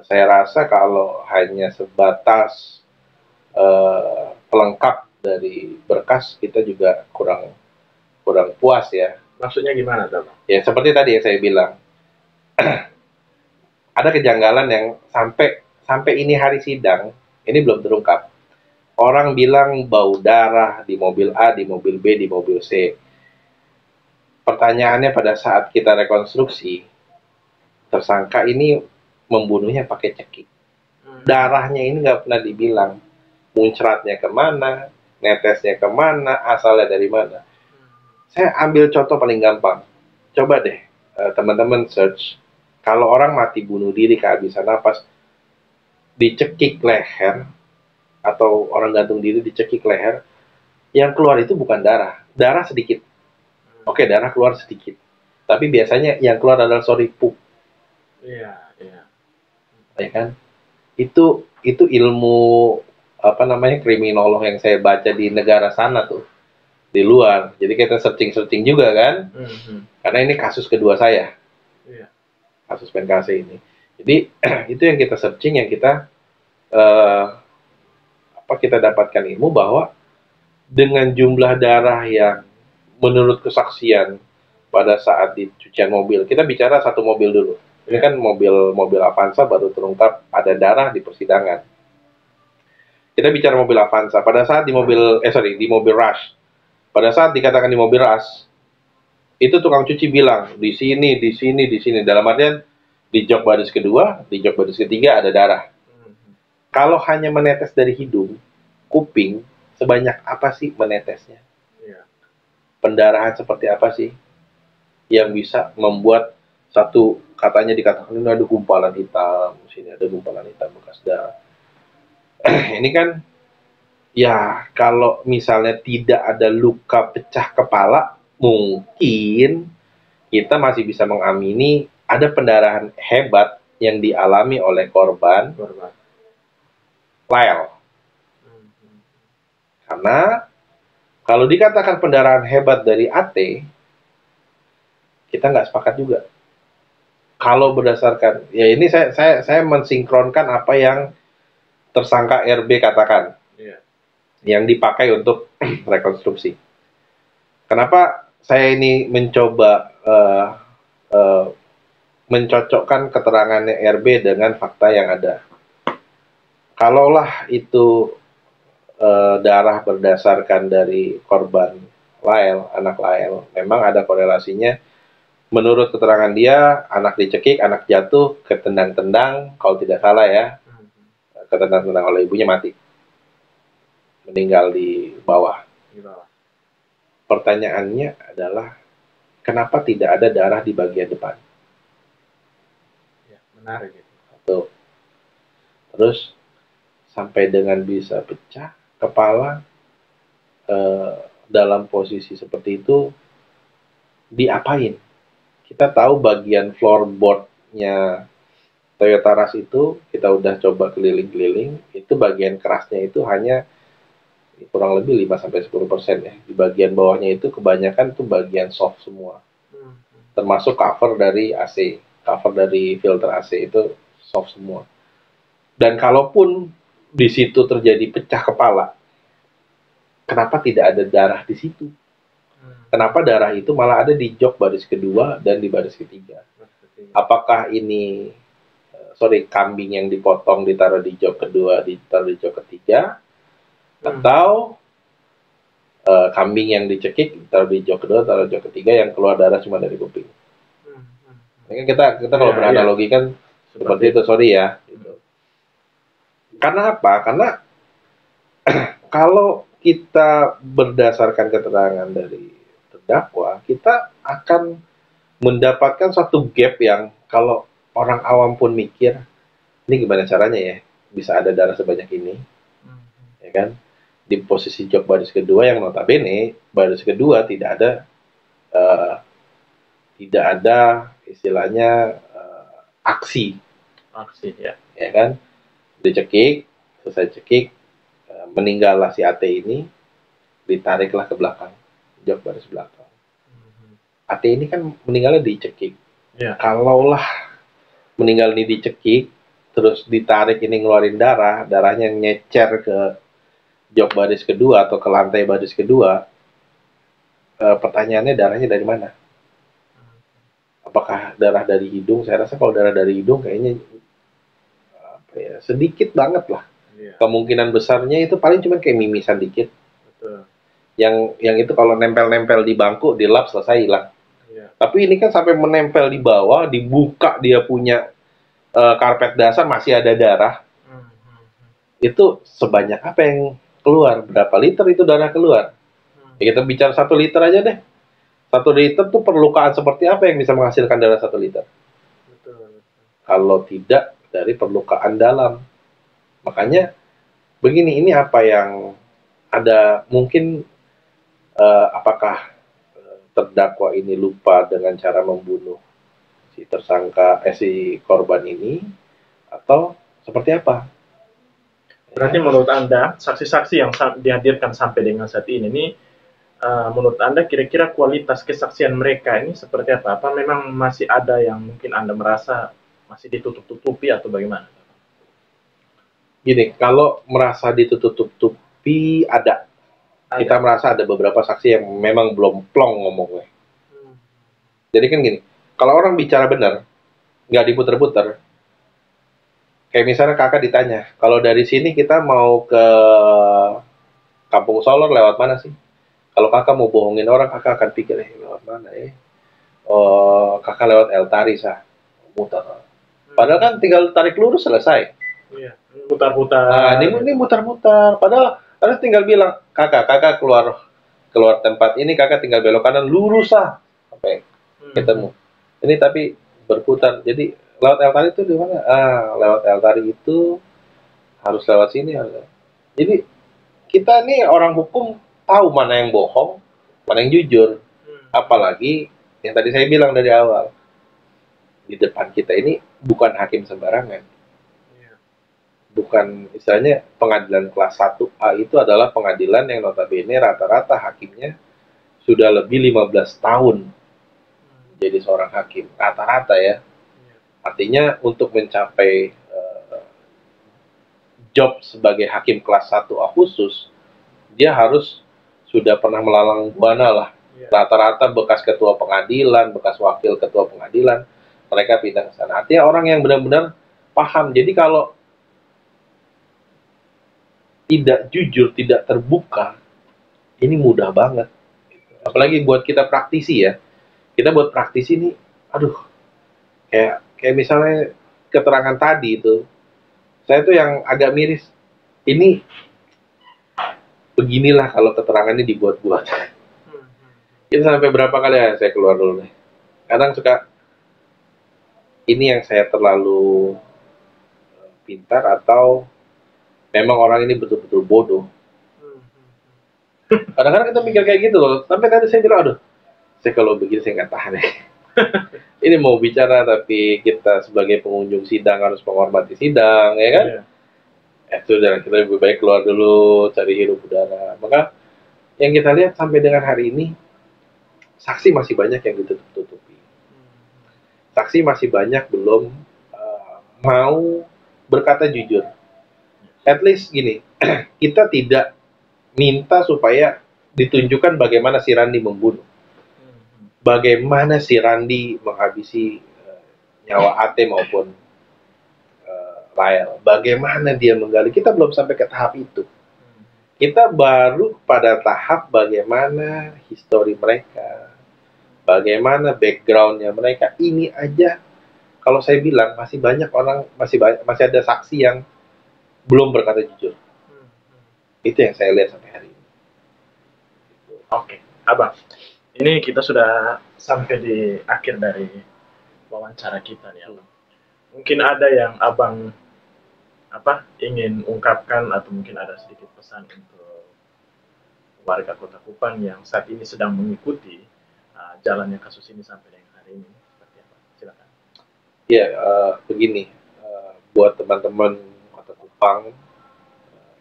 saya rasa kalau hanya sebatas pelengkap dari berkas, kita juga kurang puas ya. Maksudnya gimana, Bang? Ya seperti tadi yang saya bilang, ada kejanggalan yang sampai ini hari sidang ini belum terungkap. Orang bilang bau darah di mobil A, di mobil B, di mobil C. Pertanyaannya pada saat kita rekonstruksi, tersangka ini membunuhnya pakai cekik. Darahnya ini nggak pernah dibilang. Muncratnya kemana, netesnya kemana, asalnya dari mana. Saya ambil contoh paling gampang. Coba deh teman-teman search, kalau orang mati bunuh diri kehabisan napas, dicekik leher, atau orang gantung diri dicekik leher, yang keluar itu bukan darah. Darah sedikit. Oke, darah keluar sedikit. Tapi biasanya yang keluar adalah pup. Iya. Ya kan? Itu ilmu apa namanya kriminolog yang saya baca di negara sana tuh. di luar. Jadi kita searching juga kan, karena ini kasus kedua saya, kasus PNKC ini. Jadi itu yang kita searching, yang kita kita dapatkan ilmu bahwa dengan jumlah darah yang menurut kesaksian pada saat di cucian mobil, kita bicara satu mobil dulu. Ini kan mobil Avanza baru terungkap ada darah di persidangan. Kita bicara mobil Avanza. Pada saat di mobil Rush. Pada saat dikatakan di mobil Rush, itu tukang cuci bilang di sini. Dalam artian di jok baris kedua, di jok baris ketiga ada darah. Kalau hanya menetes dari hidung, kuping, sebanyak apa sih menetesnya? Pendarahan seperti apa sih yang bisa membuat satu, katanya dikatakan ini ada gumpalan hitam, sini ada gumpalan hitam bekas darah. Ini kan ya kalau misalnya tidak ada luka pecah kepala, mungkin kita masih bisa mengamini ada pendarahan hebat yang dialami oleh korban Lyle. Karena kalau dikatakan pendarahan hebat dari AT, kita nggak sepakat juga. Kalau berdasarkan, ya ini saya mensinkronkan apa yang tersangka RB katakan, yang dipakai untuk rekonstruksi. Kenapa saya ini mencoba mencocokkan keterangannya RB dengan fakta yang ada? Kalaulah itu darah berdasarkan dari korban Lyle, anak Lyle, memang ada korelasinya. Menurut keterangan dia, anak dicekik, anak jatuh, ketendang-tendang, kalau tidak salah ya, ketendang-tendang oleh ibunya, mati. Meninggal di bawah. Pertanyaannya adalah, kenapa tidak ada darah di bagian depan? Ya, menarik gitu. Tuh. Terus, sampai dengan bisa pecah kepala, dalam posisi seperti itu, diapain? Kita tahu bagian floorboardnya Toyota Rush itu, kita udah coba keliling-keliling, itu bagian kerasnya itu hanya kurang lebih 5-10% ya. Di bagian bawahnya itu kebanyakan tuh bagian soft semua. Termasuk cover dari AC, cover dari filter AC itu soft semua. Dan kalaupun di situ terjadi pecah kepala, kenapa tidak ada darah di situ? Kenapa darah itu malah ada di jok baris kedua dan di baris ketiga? Apakah ini kambing yang dipotong ditaruh di jok kedua, ditaruh di jok ketiga, atau kambing yang dicekik ditaruh di jok kedua, taruh di jok ketiga, yang keluar darah cuma dari kuping? Ini kita kalau beranalogi kan seperti itu, ya. Karena apa? Karena kalau kita berdasarkan keterangan dari terdakwa, kita akan mendapatkan satu gap yang kalau orang awam pun mikir, ini gimana caranya ya bisa ada darah sebanyak ini, ya kan? Di posisi jok baris kedua yang notabene baris kedua tidak ada istilahnya aksi ya kan? Dicekik, selesai cekik, meninggallah si AT ini, ditariklah ke belakang, jok baris belakang. AT ini kan meninggalnya dicekik. Kalaulah meninggal ini dicekik, terus ditarik ini ngeluarin darah, darahnya nyecer ke jok baris kedua atau ke lantai baris kedua, pertanyaannya darahnya dari mana? Apakah darah dari hidung? Saya rasa kalau darah dari hidung kayaknya sedikit banget lah. Kemungkinan besarnya itu paling cuma kayak mimisan dikit. Yang itu kalau nempel-nempel di bangku, di lap, selesai hilang. Tapi ini kan sampai menempel di bawah, dibuka dia punya karpet dasar masih ada darah. Itu sebanyak apa yang keluar? Berapa liter itu darah keluar? Ya, kita bicara 1 liter aja deh. 1 liter tuh perlukaan seperti apa yang bisa menghasilkan darah 1 liter? Kalau tidak dari perlukaan dalam. Makanya begini, ini apa yang ada mungkin apakah terdakwa ini lupa dengan cara membunuh si tersangka si korban ini, atau seperti apa? Berarti menurut Anda saksi-saksi yang dihadirkan sampai dengan saat ini menurut Anda kira-kira kualitas kesaksian mereka ini seperti apa? Apa memang masih ada yang mungkin Anda merasa masih ditutup-tutupi atau bagaimana? Gini, kalau merasa ditutup-tutupi ada. Kita merasa ada beberapa saksi yang memang belum plong ngomongnya. Jadi kan gini, kalau orang bicara benar, nggak diputer-puter, kayak misalnya kakak ditanya, kalau dari sini kita mau ke Kampung Solor lewat mana sih? Kalau kakak mau bohongin orang, kakak akan pikir, lewat mana ya? Oh, kakak lewat El Tari, sah. Muter. Padahal kan tinggal tarik lurus selesai. Iya, mutar-mutar. Nah, ini mutar-mutar. Padahal harus tinggal bilang, kakak keluar tempat ini, kakak tinggal belok kanan, lurus sah. Sampai ketemu. Ini tapi berputar. Jadi lewat El Tari itu di mana? Lewat El Tari itu harus lewat sini. Jadi kita nih orang hukum tahu mana yang bohong, mana yang jujur. Apalagi yang tadi saya bilang dari awal, di depan kita ini bukan hakim sembarangan. Bukan, istilahnya pengadilan kelas 1A itu adalah pengadilan yang notabene rata-rata hakimnya sudah lebih 15 tahun jadi seorang hakim. Rata-rata ya. Artinya untuk mencapai job sebagai hakim kelas 1A khusus, dia harus sudah pernah melalang buana lah. Rata-rata bekas ketua pengadilan, bekas wakil ketua pengadilan, mereka pindah ke sana. Artinya orang yang benar-benar paham. Jadi kalau tidak jujur, tidak terbuka, ini mudah banget. Apalagi buat kita praktisi ya. Kita buat praktisi ini, aduh, kayak misalnya keterangan tadi itu, saya tuh yang agak miris. Ini beginilah kalau keterangannya dibuat-buat. Itu sampai berapa kali ya saya keluar dulu nih. Kadang suka, ini yang saya terlalu pintar atau memang orang ini betul-betul bodoh. Kadang-kadang kita mikir kayak gitu loh. Sampai tadi saya bilang, aduh, saya kalau begini saya nggak tahan ya. Ini mau bicara tapi kita sebagai pengunjung sidang harus menghormati sidang, ya kan? Sudah, kita lebih baik keluar dulu, cari hirup udara. Maka yang kita lihat sampai dengan hari ini, saksi masih banyak yang ditutup-tutupi. Saksi masih banyak belum mau berkata jujur. At least gini, kita tidak minta supaya ditunjukkan bagaimana si Randi membunuh. Bagaimana si Randi menghabisi nyawa Ate maupun Rael. Bagaimana dia menggali. Kita belum sampai ke tahap itu. Kita baru pada tahap bagaimana histori mereka, bagaimana backgroundnya mereka. Ini aja kalau saya bilang masih banyak orang, masih ada saksi yang belum berkata jujur. Itu yang saya lihat sampai hari ini. Oke, Abang. Ini kita sudah sampai di akhir dari wawancara kita nih, Abang. Mungkin ada yang Abang ingin ungkapkan atau mungkin ada sedikit pesan untuk warga Kota Kupang yang saat ini sedang mengikuti jalannya kasus ini sampai dengan hari ini. Seperti apa? Silakan. Ya, begini, buat teman-teman Kota Kupang,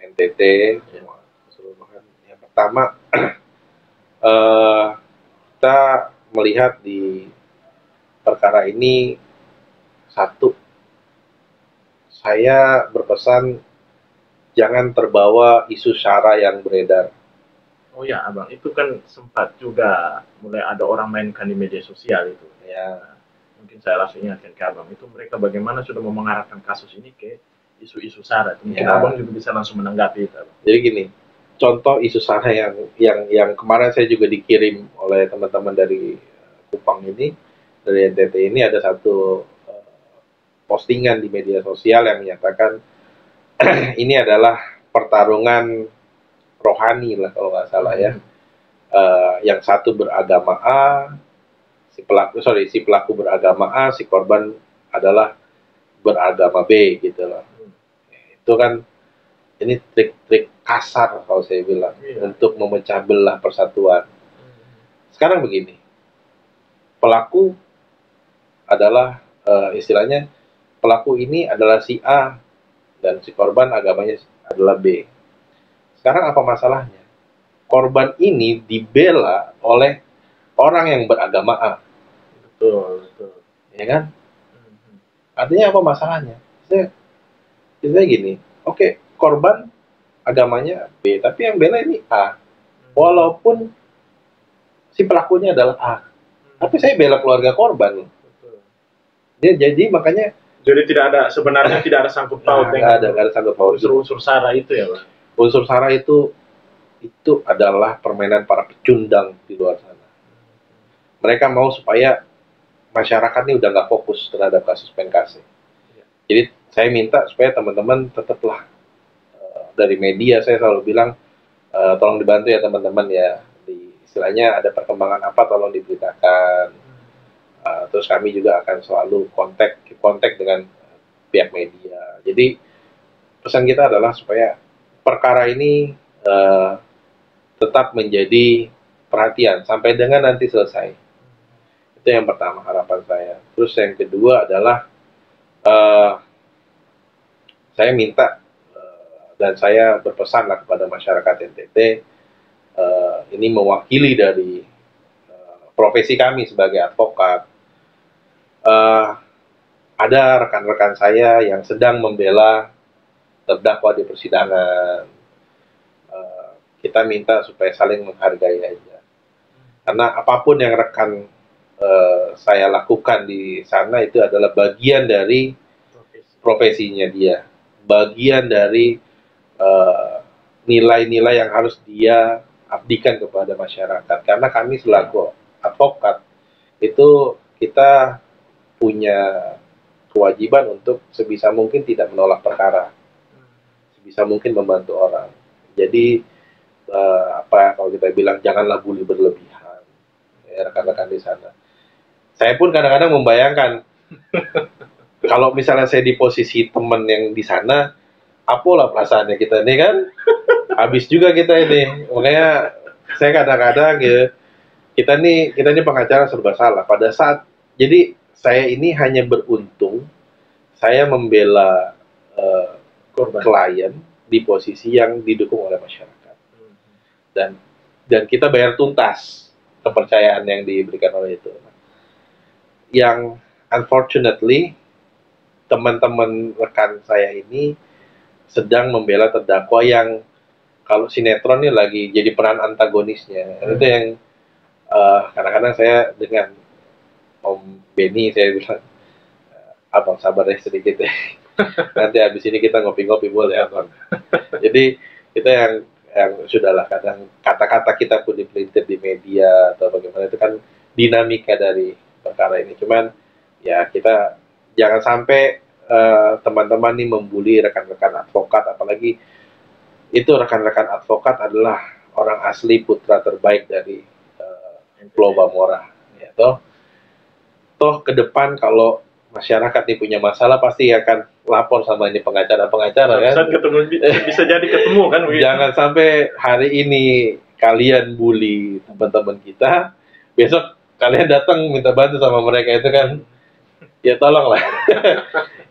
NTT, semua keseluruhan. Yang pertama, kita melihat di perkara ini, satu, saya berpesan jangan terbawa isu SARA yang beredar. Oh ya, Abang, itu kan sempat juga mulai ada orang mainkan di media sosial itu. Ya, mungkin saya langsung ingatkan ke Abang, itu mereka bagaimana sudah mau mengarahkan kasus ini ke isu-isu SARA. Mungkin Abang juga bisa langsung menanggapi itu, Abang. Jadi gini, contoh isu SARA yang kemarin saya juga dikirim oleh teman-teman dari Kupang ini, dari NTT ini, ada satu postingan di media sosial yang menyatakan ini adalah pertarungan rohani lah kalau nggak salah ya. Yang satu beragama A, si pelaku beragama A, si korban adalah beragama B gitu loh. Itu kan ini trik-trik kasar kalau saya bilang untuk memecah belah persatuan. Sekarang begini, pelaku adalah istilahnya pelaku ini adalah si A dan si korban agamanya adalah B. Sekarang apa masalahnya? korban ini dibela oleh orang yang beragama A. Betul, betul. Ya kan? Artinya apa masalahnya? Saya gini, oke, korban agamanya B, tapi yang bela ini A. Walaupun si pelakunya adalah A, tapi saya bela keluarga korban. Betul. Jadi makanya Jadi sebenarnya tidak ada sangkut paut nggak ada sangkut paut. unsur sara itu ya, Pak. Unsur sara itu adalah permainan para pecundang di luar sana. Mereka mau supaya masyarakat ini udah nggak fokus terhadap kasus PNKC. Jadi saya minta supaya teman-teman tetaplah dari media, saya selalu bilang tolong dibantu ya teman-teman ya, istilahnya ada perkembangan apa tolong diberitakan. Terus kami juga akan selalu kontak dengan pihak media. Jadi pesan kita adalah supaya perkara ini tetap menjadi perhatian sampai dengan nanti selesai. Itu yang pertama harapan saya. Terus yang kedua adalah saya minta dan saya berpesanlah kepada masyarakat NTT, ini mewakili dari profesi kami sebagai advokat. Ada rekan-rekan saya yang sedang membela terdakwa di persidangan. Kita minta supaya saling menghargai aja. Karena apapun yang rekan saya lakukan di sana itu adalah bagian dari profesinya dia, bagian dari nilai-nilai yang harus dia abdikan kepada masyarakat. Karena kami selaku advokat itu kita punya kewajiban untuk sebisa mungkin tidak menolak perkara, sebisa mungkin membantu orang. Jadi kalau kita bilang janganlah bully berlebihan, ya rekan-rekan di sana. Saya pun kadang-kadang membayangkan kalau misalnya saya di posisi teman yang di sana, apalah perasaannya kita ini kan, habis juga kita ini. Makanya saya kadang-kadang ya, kita nih pengacara serba salah. Pada saat, jadi saya ini hanya beruntung, saya membela klien di posisi yang didukung oleh masyarakat. Dan kita bayar tuntas kepercayaan yang diberikan oleh itu. Yang unfortunately, teman-teman rekan saya ini sedang membela terdakwa yang kalau sinetron ini lagi jadi peran antagonisnya. Itu yang kadang-kadang saya dengan Om Benny saya bilang, abang sabar deh sedikit ya. Nanti habis ini kita ngopi-ngopi boleh abang. Jadi kita yang sudahlah, kadang kata-kata kita pun dipelintir di media atau bagaimana, itu kan dinamika dari perkara ini. Cuman ya kita jangan sampai teman-teman ini membuli rekan-rekan advokat, apalagi itu rekan-rekan advokat adalah orang asli putra terbaik dari Pulau Bamora. Ya, toh ke depan kalau masyarakat ini punya masalah pasti akan lapor sama ini pengacara-pengacara kan. Bisa jadi ketemu kan. Jangan sampai hari ini kalian bully teman-teman kita, besok kalian datang minta bantu sama mereka, itu kan ya tolonglah.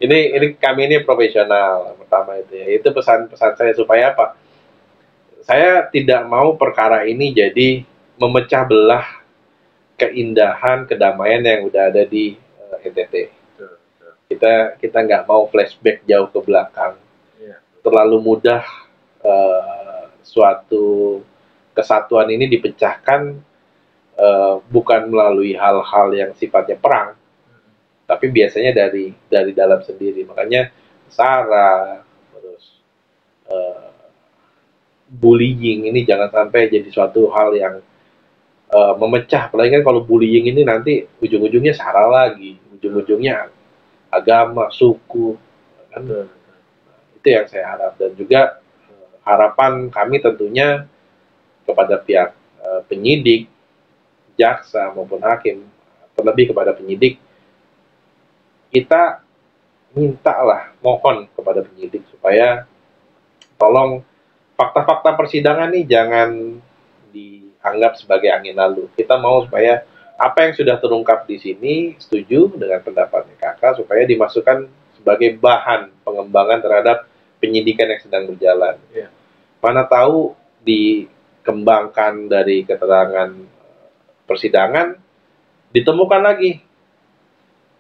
ini kami ini profesional pertama itu ya. Itu pesan-pesan saya supaya apa? Saya tidak mau perkara ini jadi memecah belah keindahan kedamaian yang udah ada di NTT. Kita nggak mau flashback jauh ke belakang. Terlalu mudah suatu kesatuan ini dipecahkan bukan melalui hal-hal yang sifatnya perang, tapi biasanya dari dalam sendiri. Makanya SARA, terus bullying ini jangan sampai jadi suatu hal yang memecah. Apalagi kan kalau bullying ini nanti ujung-ujungnya SARA lagi, ujung-ujungnya agama, suku. Kan? Itu yang saya harap. Dan juga harapan kami tentunya kepada pihak penyidik, jaksa maupun hakim, terlebih kepada penyidik, kita mintalah, mohon kepada penyidik supaya tolong fakta-fakta persidangan nih jangan dianggap sebagai angin lalu. Kita mau supaya apa yang sudah terungkap di sini, setuju dengan pendapatnya kakak, supaya dimasukkan sebagai bahan pengembangan terhadap penyidikan yang sedang berjalan. Mana tahu di kembangkan dari keterangan persidangan, ditemukan lagi,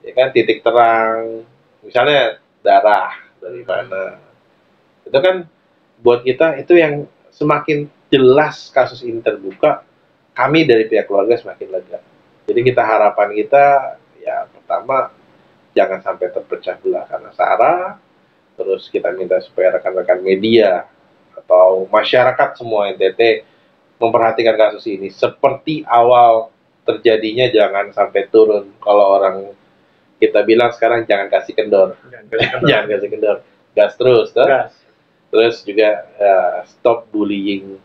ya kan, titik terang, misalnya darah dari mana. Itu kan buat kita itu yang semakin jelas kasus ini terbuka, kami dari pihak keluarga semakin lega. Jadi harapan kita ya pertama jangan sampai terpecah belah karena SARA, terus kita minta supaya rekan-rekan media atau masyarakat semua NTT memperhatikan kasus ini seperti awal terjadinya, jangan sampai turun. Kalau orang kita bilang sekarang jangan kasih kendor, jangan kasih kendor, gas terus, gas. Terus juga stop bullying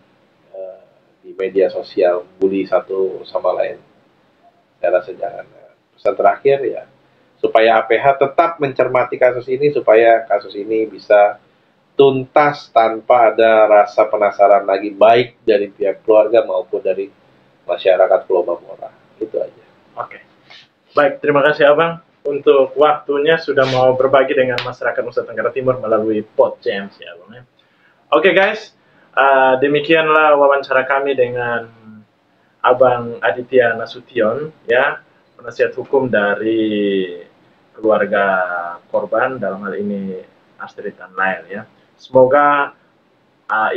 di media sosial, bully satu sama lain. Saya rasa jangan. Pesan terakhir ya, supaya APH tetap mencermati kasus ini, supaya kasus ini bisa tuntas tanpa ada rasa penasaran lagi, baik dari pihak keluarga maupun dari masyarakat Pulau Bambora. Itu aja. Oke. Baik, terima kasih Abang untuk waktunya sudah mau berbagi dengan masyarakat Nusa Tenggara Timur melalui PodGems ya Bang. Oke guys, demikianlah wawancara kami dengan Abang Aditya Nasution ya, penasihat hukum dari keluarga korban, dalam hal ini Astrid dan Lael ya. Semoga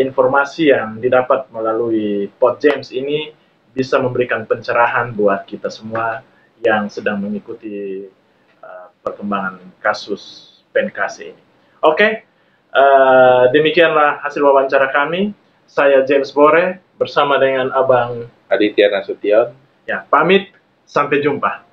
informasi yang didapat melalui PodGems ini bisa memberikan pencerahan buat kita semua yang sedang mengikuti perkembangan kasus PNKC ini. Oke, demikianlah hasil wawancara kami. Saya James Bore bersama dengan Abang Aditya Nasution. Ya, pamit. Sampai jumpa.